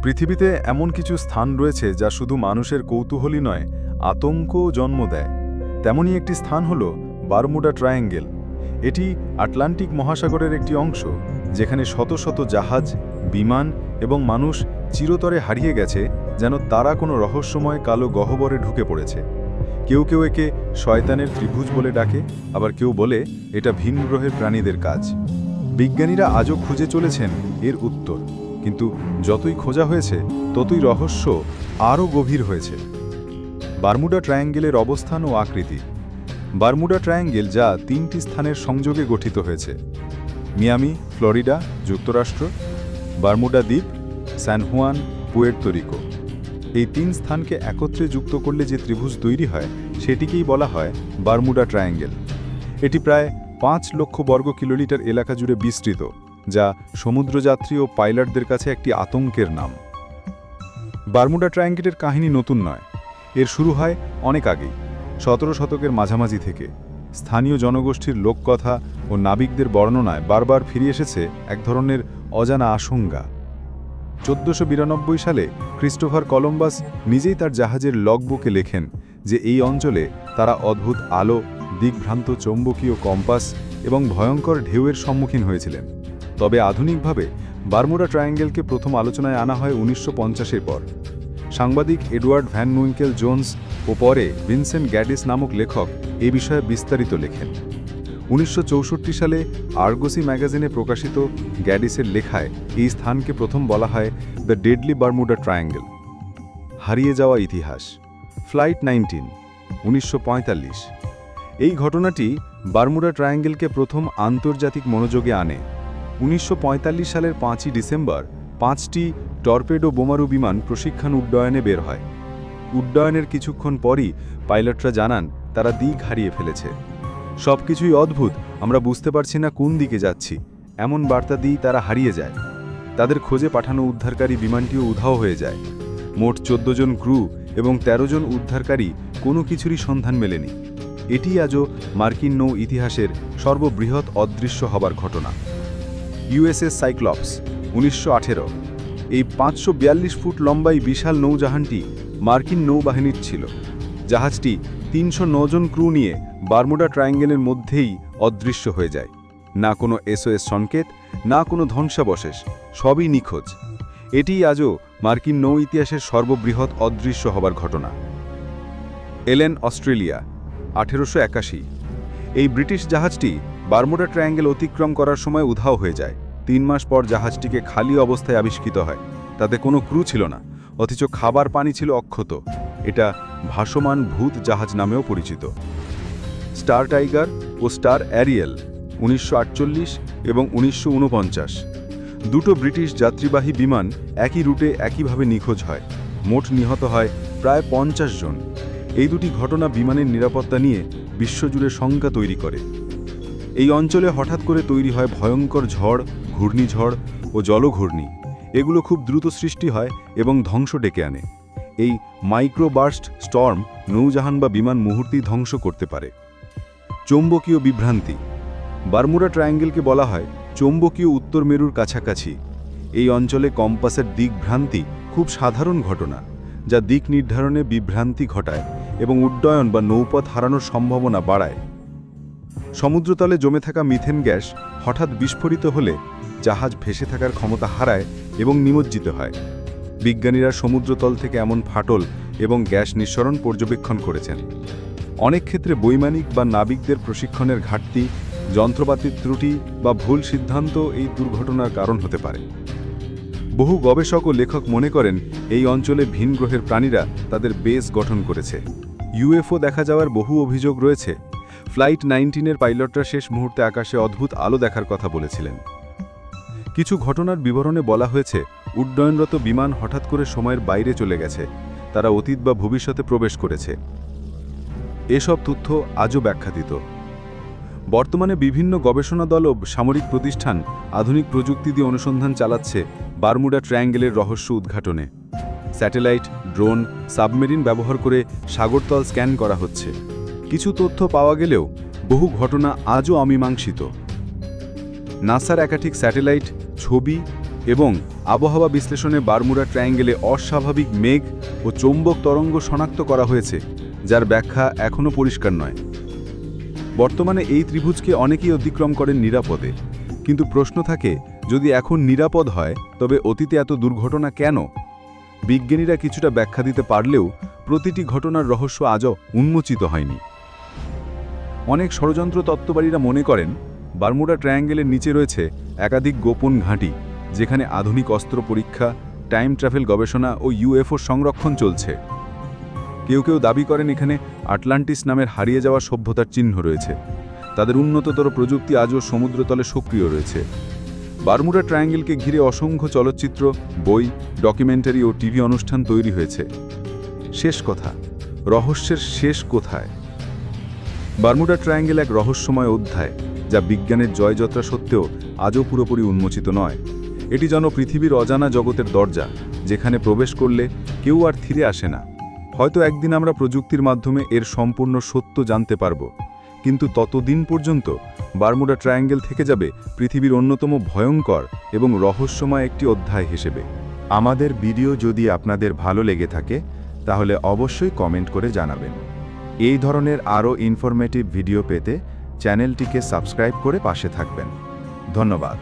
পৃথিবীতে এমন কিছু স্থান রয়েছে যা শুধু মানুষের কৌতূহলই নয়, আতঙ্কও জন্ম দেয়। তেমনই একটি স্থান হল বারমুডা ট্রায়াঙ্গেল। এটি আটলান্টিক মহাসাগরের একটি অংশ, যেখানে শত শত জাহাজ, বিমান এবং মানুষ চিরতরে হারিয়ে গেছে, যেন তারা কোনো রহস্যময় কালো গহ্বরে ঢুকে পড়েছে। কেউ কেউ একে শয়তানের ত্রিভুজ বলে ডাকে, আবার কেউ বলে এটা ভিন গ্রহের প্রাণীদের কাজ। বিজ্ঞানীরা আজও খুঁজে চলেছেন এর উত্তর, কিন্তু যতই খোঁজা হয়েছে ততই রহস্য আরও গভীর হয়েছে। বারমুডা ট্রায়াঙ্গেলের অবস্থান ও আকৃতি। বারমুডা ট্রায়াঙ্গেল যা 3টি স্থানের সংযোগে গঠিত হয়েছে: মিয়ামি, ফ্লোরিডা, যুক্তরাষ্ট্র; বারমুডা দ্বীপ, স্যান হুয়ান, পুয়ের্তো রিকো। এই 3 স্থানকে একত্রে যুক্ত করলে যে ত্রিভুজ তৈরি হয় সেটিকেই বলা হয় বারমুডা ট্রায়াঙ্গেল। এটি প্রায় 5 লক্ষ বর্গ কিলোমিটার এলাকা জুড়ে বিস্তৃত, যা সমুদ্রযাত্রী ও পাইলটদের কাছে একটি আতঙ্কের নাম। বারমুডা ট্রায়াঙ্গেলের কাহিনী নতুন নয়, এর শুরু হয় অনেক আগেই, 17 শতকের মাঝামাঝি থেকে। স্থানীয় জনগোষ্ঠীর লোককথা ও নাবিকদের বর্ণনায় বারবার ফিরে এসেছে এক ধরনের অজানা আশঙ্কা। 1492 সালে ক্রিস্টোফার কলম্বাস নিজেই তার জাহাজের লগবুকে লেখেন যে এই অঞ্চলে তারা অদ্ভুত আলো, দিকভ্রান্ত চৌম্বকীয় কম্পাস এবং ভয়ঙ্কর ঢেউয়ের সম্মুখীন হয়েছিলেন। তবে আধুনিকভাবে বারমুডা ট্রায়াঙ্গেলকে প্রথম আলোচনায় আনা হয় 1950-এর পর। সাংবাদিক এডওয়ার্ড ভ্যান নুইঙ্কেল জোন্স ও পরে ভিনসেন্ট গ্যাডিস নামক লেখক এ বিষয়ে বিস্তারিত লেখেন। 1964 সালে আর্গসি ম্যাগাজিনে প্রকাশিত গ্যাডিসের লেখায় এই স্থানকে প্রথম বলা হয় দ্য ডেডলি বারমুডা ট্রায়াঙ্গেল। হারিয়ে যাওয়া ইতিহাস। ফ্লাইট 19, 1945। এই ঘটনাটি বারমুডা ট্রায়াঙ্গেলকে প্রথম আন্তর্জাতিক মনোযোগে আনে। 1945 সালের 5ই ডিসেম্বর 5টি টর্পেডো বোমারু বিমান প্রশিক্ষণ উড্ডয়নে বের হয়। উড্ডয়নের কিছুক্ষণ পরই পাইলটরা জানান তারা দিক হারিয়ে ফেলেছে। সবকিছুই অদ্ভুত, আমরা বুঝতে পারছি না কোন দিকে যাচ্ছি, এমন বার্তা দিয়ে তারা হারিয়ে যায়। তাদের খোঁজে পাঠানো উদ্ধারকারী বিমানটিও উধাও হয়ে যায়। মোট 14 জন ক্রু এবং 13 জন উদ্ধারকারী কোনো কিছুরই সন্ধান মেলেনি। এটি আজও মার্কিন নৌ ইতিহাসের সর্ববৃহৎ অদৃশ্য হবার ঘটনা। USS Cyclops, 1918। এই 542 ফুট লম্বা এই বিশাল নৌজাহাজটি মার্কিন নৌবাহিনীর ছিল। জাহাজটি 309 জন ক্রু নিয়ে বারমুডা ট্রায়াঙ্গেলের মধ্যেই অদৃশ্য হয়ে যায়। না কোনো এসওএস সংকেত, না কোনো ধ্বংসাবশেষ, সবই নিখোঁজ। এটিই আজও মার্কিন নৌ ইতিহাসের সর্ববৃহৎ অদৃশ্য হবার ঘটনা। এলেন, অস্ট্রেলিয়া, 1881। এই ব্রিটিশ জাহাজটি বারমুডা ট্রায়াঙ্গেল অতিক্রম করার সময় উধাও হয়ে যায়। 3 মাস পর জাহাজটিকে খালি অবস্থায় আবিষ্কৃত হয়। তাতে কোনো ক্রু ছিল না, অথচ খাবার পানি ছিল অক্ষত। এটা ভাসমান ভূত জাহাজ নামেও পরিচিত। স্টার টাইগার ও স্টার অ্যারিয়েল, 1948 এবং 1949। দুটো ব্রিটিশ যাত্রীবাহী বিমান একই রুটে একইভাবে নিখোঁজ হয়। মোট নিহত হয় প্রায় 50 জন। এই দুটি ঘটনা বিমানের নিরাপত্তা নিয়ে বিশ্বজুড়ে শঙ্কা তৈরি করে। এই অঞ্চলে হঠাৎ করে তৈরি হয় ভয়ঙ্কর ঝড়, ঘূর্ণিঝড় ও জলঘূর্ণি। এগুলো খুব দ্রুত সৃষ্টি হয় এবং ধ্বংস ডেকে আনে। এই মাইক্রোবার্স্ট স্টর্ম নৌজাহান বা বিমান মুহূর্তেই ধ্বংস করতে পারে। চৌম্বকীয় বিভ্রান্তি। বারমুডা ট্রায়াঙ্গেলকে বলা হয় চৌম্বকীয় উত্তর মেরুর কাছাকাছি। এই অঞ্চলে কম্পাসের দিকভ্রান্তি খুব সাধারণ ঘটনা, যা দিক নির্ধারণে বিভ্রান্তি ঘটায় এবং উড্ডয়ন বা নৌপথ হারানোর সম্ভাবনা বাড়ায়। সমুদ্রতলে জমে থাকা মিথেন গ্যাস হঠাৎ বিস্ফোরিত হলে জাহাজ ভেসে থাকার ক্ষমতা হারায় এবং নিমজ্জিত হয়। বিজ্ঞানীরা সমুদ্রতল থেকে এমন ফাটল এবং গ্যাস নিঃসরণ পর্যবেক্ষণ করেছেন। অনেক ক্ষেত্রে বৈমানিক বা নাবিকদের প্রশিক্ষণের ঘাটতি, যন্ত্রপাতির ত্রুটি বা ভুল সিদ্ধান্ত এই দুর্ঘটনার কারণ হতে পারে। বহু গবেষক ও লেখক মনে করেন এই অঞ্চলে ভিন গ্রহের প্রাণীরা তাদের বেস গঠন করেছে। ইউএফও দেখা যাওয়ার বহু অভিযোগ রয়েছে। ফ্লাইট 19-এর পাইলটরা শেষ মুহূর্তে আকাশে অদ্ভুত আলো দেখার কথা বলেছিলেন। কিছু ঘটনার বিবরণে বলা হয়েছে উড্ডয়নরত বিমান হঠাৎ করে সময়ের বাইরে চলে গেছে, তারা অতীত বা ভবিষ্যতে প্রবেশ করেছে। এসব তথ্য আজও ব্যাখ্যাতীত। বর্তমানে বিভিন্ন গবেষণা দল ও সামরিক প্রতিষ্ঠান আধুনিক প্রযুক্তি দিয়ে অনুসন্ধান চালাচ্ছে বারমুডা ট্রায়াঙ্গেলের রহস্য উদ্ঘাটনে। স্যাটেলাইট, ড্রোন, সাবমেরিন ব্যবহার করে সাগরতল স্ক্যান করা হচ্ছে। কিছু তথ্য পাওয়া গেলেও বহু ঘটনা আজও অমীমাংসিত। নাসার একাধিক স্যাটেলাইট, ছবি এবং আবহাওয়া বিশ্লেষণে বারমুডা ট্রায়াঙ্গেলে অস্বাভাবিক মেঘ ও চৌম্বক তরঙ্গ শনাক্ত করা হয়েছে, যার ব্যাখ্যা এখনও পরিষ্কার নয়। বর্তমানে এই ত্রিভুজকে অনেকেই অতিক্রম করেন নিরাপদে, কিন্তু প্রশ্ন থাকে, যদি এখন নিরাপদ হয় তবে অতীতে এত দুর্ঘটনা কেন? বিজ্ঞানীরা কিছুটা ব্যাখ্যা দিতে পারলেও প্রতিটি ঘটনার রহস্য আজও উন্মোচিত হয়নি। অনেক ষড়যন্ত্র তত্ত্ববাদীরা মনে করেন বারমুডা ট্রায়াঙ্গেলের নিচে রয়েছে একাধিক গোপন ঘাঁটি, যেখানে আধুনিক অস্ত্র পরীক্ষা, টাইম ট্রাভেল গবেষণা ও ইউএফও সংরক্ষণ চলছে। কেউ কেউ দাবি করেন এখানে আটলান্টিস নামের হারিয়ে যাওয়া সভ্যতার চিহ্ন রয়েছে। তাদের উন্নততর প্রযুক্তি আজও সমুদ্রতলে সক্রিয় রয়েছে। বারমুডা ট্রায়াঙ্গেলকে ঘিরে অসংখ্য চলচ্চিত্র, বই, ডকুমেন্টারি ও টিভি অনুষ্ঠান তৈরি হয়েছে। শেষ কথা, রহস্যের শেষ কোথায়? বারমুডা ট্রায়াঙ্গেল এক রহস্যময় অধ্যায়, যা বিজ্ঞানের জয়যাত্রা সত্ত্বেও আজও পুরোপুরি উন্মোচিত নয়। এটি যেন পৃথিবীর অজানা জগতের দরজা, যেখানে প্রবেশ করলে কেউ আর ফিরে আসে না। হয়তো একদিন আমরা প্রযুক্তির মাধ্যমে এর সম্পূর্ণ সত্য জানতে পারব, কিন্তু ততদিন পর্যন্ত বারমুডা ট্রায়াঙ্গেল থেকে যাবে পৃথিবীর অন্যতম ভয়ঙ্কর এবং রহস্যময় একটি অধ্যায় হিসেবে। আমাদের ভিডিও যদি আপনাদের ভালো লেগে থাকে তাহলে অবশ্যই কমেন্ট করে জানাবেন। এই ধরনের আরও ইনফরমেটিভ ভিডিও পেতে চ্যানেলটিকে সাবস্ক্রাইব করে পাশে থাকবেন। ধন্যবাদ।